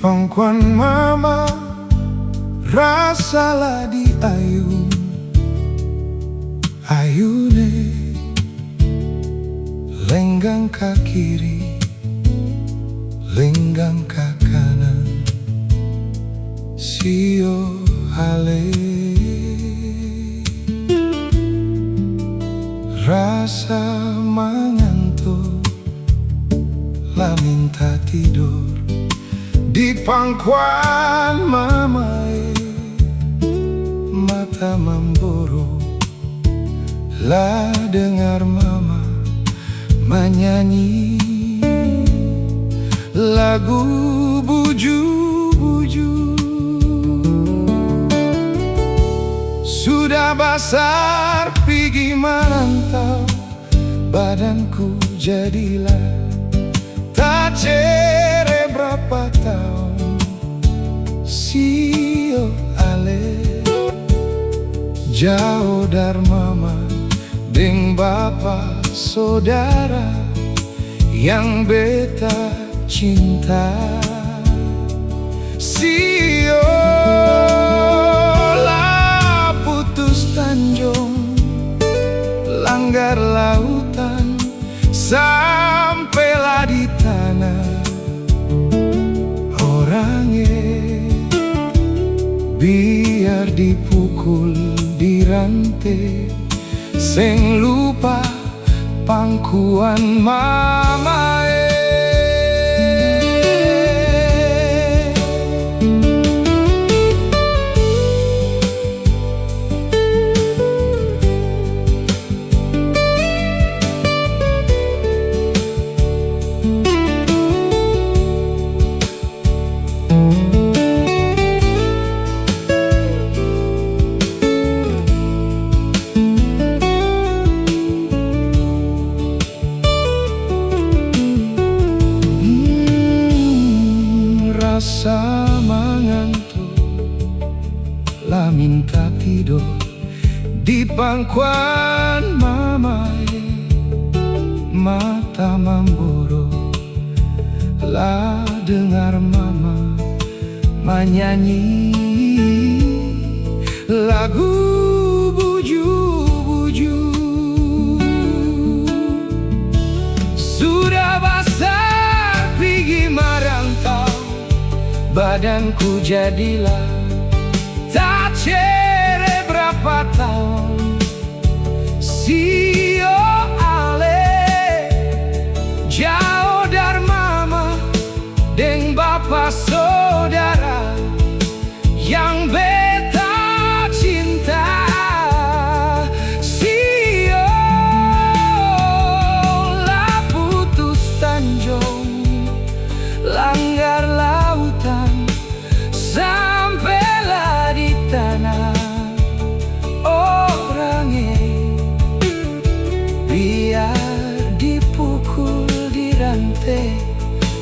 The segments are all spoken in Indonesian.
pangkuan mama, rasalah di ayune lenggang ka kiri, lenggang ka kanan, sio ale rasa mengantuk, lah minta tidur di pangkuan mama, mata memburu, lah dengar mama menyanyi lagu buju-buju. Sudah besar pergi merantau, badanku jadilah tak cere berapa tahun, sio ale jauh dari mama deng bapa saudara yang beta cinta. Sio lah putus tanjung, langgar lautan, sampailah di tanah orangnya, biar dipukul di rantai, seng lupa pangkuan mama. Rasa mengantuk, lah minta tidur di pangkuan mama, mata memburu, lah dengar mama menyanyi lagu buju-buju. Sudah besar pergi merantau, badanku jadilah tak cere berapa tahun, sio ale jauh dari mama deng bapa saudara yang beta cinta. Sio lah putus tanjung, langgar lautan, sampailah di tanah orangnya, biar dipukul di rantai,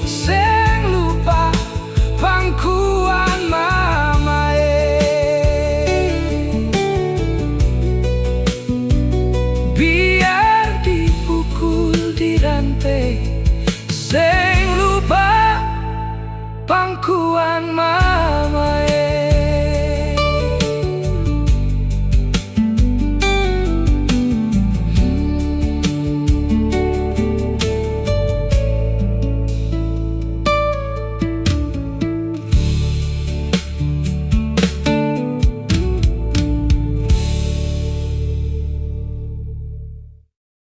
seng lupa pangkuan mama. Biar dipukul di rantai, seng lupa pangkuan mama.